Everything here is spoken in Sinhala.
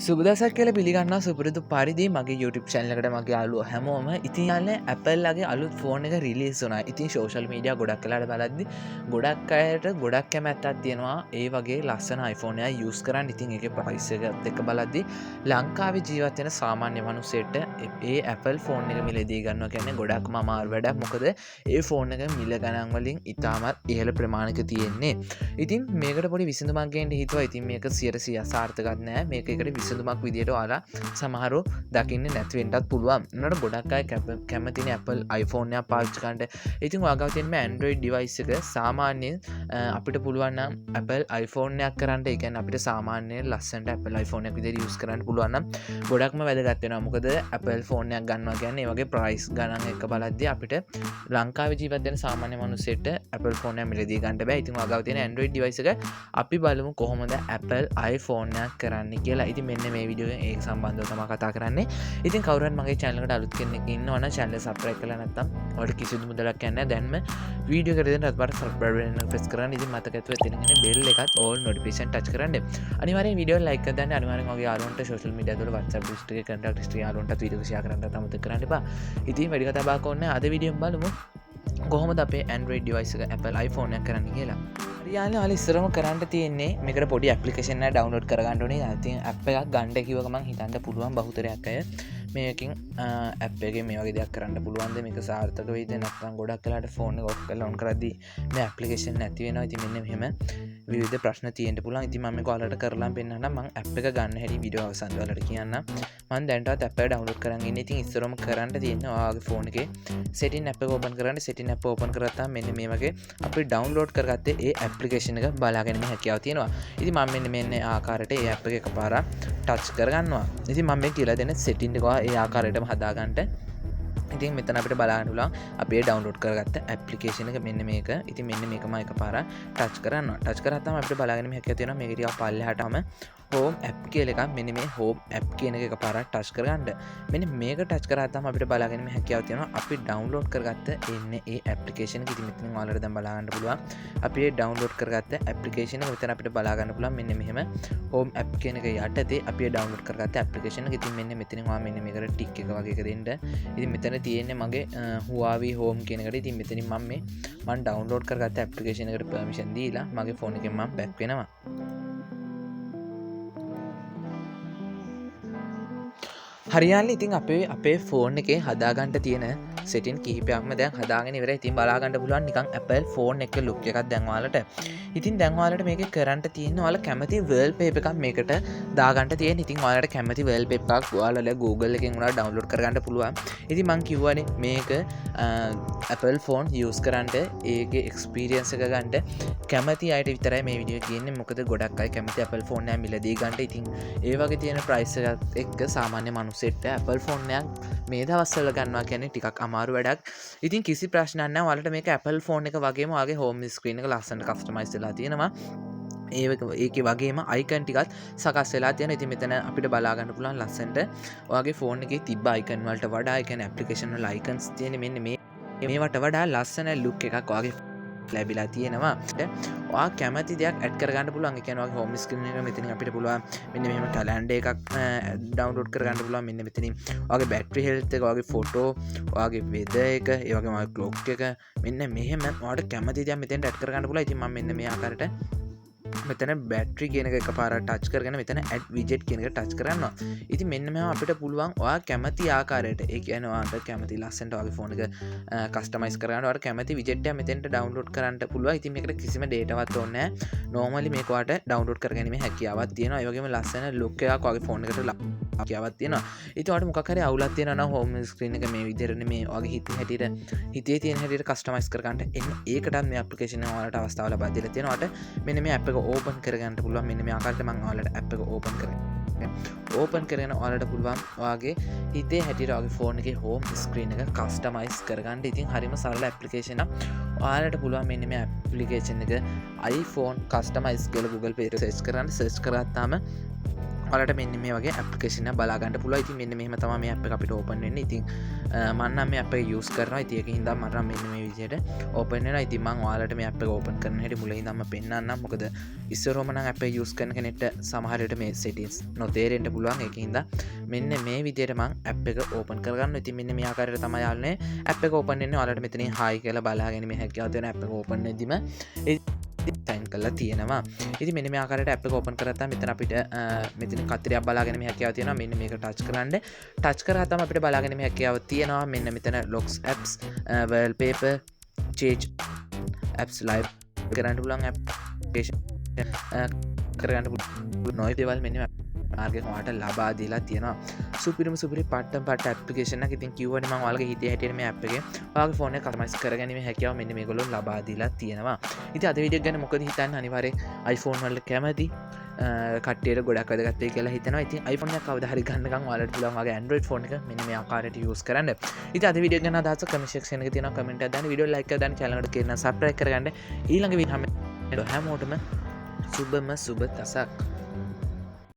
සුබදසක් කියල පිළිගන්න සුපුරදු පරිදි මගේ YouTube චැනලකට මගේ අලුව හැමෝම ඉතින්යන්න ඇපල්ලගේ අලුත් ෆෝන් එක රිලිස්සුනා ඉතින් ශෝෂල් මීඩිය ගොඩක් කලාට බලද්දි ගොඩක් අයට ගොඩක් කැමැත්තත් තියෙනවා ඒ වගේ ලස්සන iPhoneය යස් කරන්න ඉතින් එක ප්‍රයිස්සකත් එක බලද්දි ලංකාව ජීවත්වෙන සාමාන්‍ය මනුසේට ඒ Apple ෆෝන් එක මිලදී ගන්න ගැන ගොඩක් මාර් වැඩ මොකද ඒ ෆෝන් එක මිල ගණන්වලින් ඉතාමත් ඉහළ ප්‍රමාණක තියෙන්නේ ඉතින් මේකට පොඩි විසඳුමක්ගේට හිතුව ඉතින් මේක සියරසිය සාර්ථකත්නෑ මේක එකට විසඳුමක් විදියට ඔයාලා සමහරු දකින්න නැතිවෙන්ටත් පුළුවන් නට ගොඩක් අය කැමතින Apple iPhoneයක් පාච්චිකන්ට ඉතින් වාගවතින්ම Android ඩිවයිස් එක සාමාන්‍යයෙන් අපිට පුළුවන් Apple iPhoneයක් කරන්න එකන් අපිට සාමාන්‍ය ලස්සට Apple iPhoneයක් විදිහට යස් කරන්න පුළුවන් ගොඩක්ම වැදගත් වෙනවා මොකද Apple ෆෝනයක් ගන්නවා කියන්නේ වගේ ප්‍රයිස් ගණන් එක බලද්දී අපිට ලංකාවේ ජීවත් වෙන සාමාන්‍ය මිනිස්සුන්ට Apple ෆෝන් එක මිලදී ගන්න බෑ ඉතින් වාගවතින Android ඩිවයිස් එක අපි බලමු කොහොමද Apple iPhone එකක් කරන්න කියලා ඉතින් මෙන්න මේ වීඩියෝ එක සම්බන්ධව තමයි කතා කරන්නේ. ඉතින් කවුරුත් මගේ channel එකට අලුත් කෙනෙක් ඉන්නවනම් channel subscribe කරලා නැත්නම් ඔයාලට කිසිදු මුදලක් යන්නේ දැන්ම වීඩියෝ එකට දෙන්න අත්පාර subscribe වෙන්න press කරන්න. ඉතින් මතක ඇතුව තියෙන bell එකත් all notification touch කරන්න. අනිවාර්යෙන් වීඩියෝ like කරලා දාන්න. අනිවාර්යෙන් මගේ යාළුවන්ට social media වල WhatsApp list එකේ contact list එකේ යාළුවන්ට වීඩියෝ share කරන්න අමතක කරන්න එපා. ඉතින් වැඩි කතා බහක් ඕනේ අද වීඩියෝෙන් බලමු කොහොමද අපේ Android device එක Apple iPhone එකක් කරන්න කියලා. යාල ඉස්සරම කරන්න තියෙන්නේ මේකට පොඩි ඇප්ලිකේෂන් එක ඩවුන්ලෝඩ් කරගන්න ඕනේ. ඉතින් ඇප් එකක් ගන්න කිව්ව ගමන් හිතන්න පුළුවන් බහුතරයක් අය මේකෙන් ඇප් එකේ මේ වගේ දෙයක් කරන්න පුළුවන්ද මේක සාර්ථක වෙයිද නැත්නම් ගොඩක් වෙලාට ෆෝන් එක ඔෆ් කරලා ඔන් කරද්දී මේ ඇප්ලිකේෂන් නැති වෙනවා. ඉතින් මෙන්න මෙහෙම විවිධ ප්‍රශ්න තියෙන්න පුළුවන්. ඉතින් මම මේක ඔයාලට කරලා පෙන්නන්නම්. මම ඇප් එක ගන්න හැටි වීඩියෝ අවසන් ඔයාලට කියන්නම්. මම දැන්ටවත් ඇප් එක ඩවුන්ලෝඩ් කරන් ඉන්නේ. ඉතින් ඉස්සරම කරන්න තියෙන්නේ ඔයාගේ ෆෝන් එකේ setting app එක ඕපන් කරන්න. setting app ඕපන් කරගත්තාම මෙන්න මේ වගේ අපි ඩවුන්ලෝඩ් කරගත්තේ ඒ ඇප්ලිකේෂන් එක බලාගෙන මේ හැකියාව තියෙනවා. ඉතින් මම මෙන්න ආකාරයට ඒ ඇප් එක එකපාරක් ටච් කරගන්නවා. ඉතින් මම මේ කියලා දෙන setting එක ඒ ආකාරයටම හදාගන්න. ඉතින් මෙතන අපිට බලන්න පුළුවන් අපි ඩවුන්ලෝඩ් කරගත්ත ඇප්ලිකේෂන් එක මෙන්න මේක. ඉතින් මෙන්න මේකම එකපාරක් ටච් කරනවා. ටච් කරාම අපිට බලාගෙන මේ හැකියාව තියෙනවා. මේක ටිකක් පල්ලෙහාටම home app කියලා එකක් මෙන්න මේ home app කියන එක එකපාරක් ටච් කරගන්න. මෙන්න මේක ටච් කරාම අපිට බලාගෙන මේ හැකියාව තියෙනවා. අපි ඩවුන්ලෝඩ් කරගත්ත එන්නේ ඒ ඇප්ලිකේෂන් එක. ඉතින් මෙතන ඔයාලට දැන් බලා ගන්න පුළුවන්. අපි මේ ඩවුන්ලෝඩ් කරගත්ත ඇප්ලිකේෂන් එක මෙතන අපිට බලා ගන්න පුළුවන්. මෙන්න මෙහෙම home app කියන එක යටතේ අපි ඩවුන්ලෝඩ් කරගත්ත ඇප්ලිකේෂන් එක. ඉතින් මෙන්න මෙතනින් ඔයා මෙන්න මේකට ටික් එක වගේ එක දෙන්න. ඉතින් මෙතන තියෙන්නේ මගේ Huawei home කියන එකට. ඉතින් මෙතනින් මම ඩවුන්ලෝඩ් කරගත්ත ඇප්ලිකේෂන් එකට පර්මිෂන් දීලා මගේ ෆෝන් එකෙන් මම බැක් වෙනවා. හරියන්න ඉතින් අපේ ෆෝන් එකේ හදාගන්න තියෙන සෙටින් කිහිපයක්ම දැන් හදාගෙන ඉවරයි. ඉතින් බලා ගන්න පුළුවන් නිකන් Apple ෆෝන් එක ලුක් එකක් දැන් ඔයාලට. ඉතින් දැන් ඔයාලට මේකේ කරන්න තියෙන්නේ ඔයාලා කැමති wallpaper එකක් මේකට දාගන්න තියෙන. ඉතින් ඔයාලට කැමති wallpaper එකක් ඔයාලා Google එකෙන් උනා ඩවුන්ලෝඩ් කරගන්න පුළුවන්. ඉතින් මම කිව්වනේ මේක Apple ෆෝන් use කරන්න ඒකේ experience එක ගන්න කැමති අයට විතරයි මේ වීඩියෝ කියන්නේ. මොකද ගොඩක් අය කැමති Apple ෆෝන් එක මිලදී ගන්න. ඉතින් ඒ වගේ තියෙන price එකත් එක්ක සාමාන්‍ය මනුස්සයෙක්ට Apple ෆෝන් එකක් මේ දවස්වල ගන්නවා කියන්නේ ටිකක් අමාරු වැඩක්. ඉතින් කිසි ප්‍රශ්නයක් නැහැ. ඔයාලට මේක Apple ෆෝන් එක වගේම ඔයාගේ home screen එක ලස්සනට customize වෙලා තියෙනවා. ඒකේ වගේම icon ටිකත් සකස් වෙලා තියෙනවා. ඉතින් මෙතන අපිට බලා ගන්න පුළුවන් ලස්සනට ඔයාගේ ෆෝන් එකේ තිබ්බ icon වලට වඩා ඒ කියන්නේ application වල icons තියෙන මෙන්න මේවට වඩා ලස්සන look එකක් ඔයාගේ ලැබිලා තියෙනවා. ඔයා කැමති දෙයක් ඇඩ් කරගන්න පුළුවන්. ඒ කියන්නේ ඔයාගේ home screen එක මෙතනින් අපිට පුළුවන් මෙන්න මෙහෙම calendar එකක් download කරගන්න පුළුවන්. මෙන්න මෙතනින් ඔයාගේ battery health එක, ඔයාගේ photo, ඔයාගේ weather එක, ඒ වගේම ඔයාගේ clock එක මෙන්න මෙහෙම ඔයාට කැමති දෙයක් මෙතෙන්ට ඇඩ් කරගන්න පුළුවන්. ඉතින් මම මෙන්න මේ ආකාරයට මෙතන බැටරි කියන එක එකපාරට ටච් කරගෙන මෙතන ඇඩ් විජෙට් කියන එක ටච් කරනවා. ඉතින් මෙන්න මෙහෙම අපිට පුළුවන් ඔයා කැමති ආකාරයට ඒ කියන්නේ ඔයාට කැමති ලස්සනට ඔයාගේ ෆෝන් එක කස්ටමයිස් කරගන්න ඔයාට කැමති විජෙට් එක මෙතෙන්ට ඩවුන්ලෝඩ් කරන්න පුළුවන්. ඉතින් මේකට කිසිම ඩේටාවක් ඕනේ නැහැ. නෝමලි මේක ඔයාට ඩවුන්ලෝඩ් කරගැනීමේ හැකියාවක් තියෙනවා. ඒ වගේම ලස්සන ලුක් එකක් ඔයාගේ ෆෝන් එකට හැකියාවක් තියෙනවා. ඉතින් ඔයාට මොකක් හරි අවුලක් තියෙනවා නම් හෝම් ස්ක්‍රීන් එක මේ විදිහට මේ ඔයාගේ හිතේ තියෙන හැටියට කස්ටමයිස් කරගන්න එන්න ඒකටත් මේ ඇප්ලිකේෂන් එක ඔයාලට අවස්ථාව ලබා දීලා තියෙනවා. ඔයාට මෙන්න මේ ඇප් එක ඕපන් කරගන්න පුළුවන්. මෙන්න මේ ආකාරයට මම ඔයාලට ඇප් එක ඕපන් කරගන්න. ඕපන් කරගෙන ඔයාලට පුළුවන් ඔයාගේ හිතේ හැටියට ඔයාගේ ෆෝන් එකේ හෝම් ස්ක්‍රීන් එක කස්ටමයිස් කරගන්න. ඉතින් හරිම සරල ඇප්ලිකේෂන් එකක්. ඔයාලට පුළුවන් මෙන්න මේ ඇප්ලිකේෂන් එක iPhone customize කියලා Google Play එකේ සර්ච් කරන්න. සර්ච් කරාම ඔලට මෙන්න මේ වගේ ඇප්ලිකේෂන බලාගන්න පුළුව ඉති මෙන්න මෙහම තම මේ අප අපිට ඕපන් වෙන්න ඉතින් මන්න මේ අප යස් කරන තියක හිද මට මෙන්න මේ විදියට ඕපන ඉතිම වාලට මේ අප ඕපන් කරන හැට මුල දම පෙන්න්න මොකද ඉස්සරෝමන අප යස් කරන කෙනෙට සමහරයට මේ සෙටිස් නොතේරෙන්ට පුළුවන් එක හිද මෙන්න මේ විදිරම අප එක ඕපන් කරගන්න ඉති මෙන්න මේ ආකාරයට තම යාලන්නේ අප ඕපන්න්නේ වලට මෙතන හයි කියල බලාගෙන හැකවතන අප ඕපන් දීම තැන් කල්ලා තියෙනවා ඉති මෙන මේ ආකාරයට අප ඕපන් කරතා මෙතන අපිට මෙතින කතරයක් බලාගෙන හැකව තියෙන මෙන්න මේක ටච් කරන්න ටච් කරතම අපිට බලාගෙන හැකව තියෙනවා මෙන්න මෙතන ලොක්ස් ඇප්ස් වල් පේප චේජ් ඇප්ස් ලයි් කරන්න පුලන් කරගන්න නොයි දෙවල් මෙන්න මාර්ගවාට ලබා දීලා තියෙනවා සුපිරම සුපරි පට ඇපිකේෂන ඉතින් කිව්වන ම වල්ගේ හිත හැටම අපගේ වාගේ ෆෝන කරමස් කරගනීම හැකව මෙන්න මේ ගොලු ලබාදීලා තියෙනවා ඉති අද විඩිය ගැන මොකද හිතන්න අනිවාරය iPhone වල්ල කැමති කටේ ගොඩක් අදගත්තේ කියලා හිතන ඉති iPhone කවද හරි ගන්නකම් වලට ලගේ Android ෆෝන එක මෙන්න මේ ආකාරයට යස් කරන්න ඉති අද විඩිය ගන දස කමිශක්ෂණ තින කමට දන්න විඩියෝ ලයික දන්න චලට කරන සප්‍රයි කරගන්න ඊළඟ විහම හැමෝටම සුබම සුබ තසක්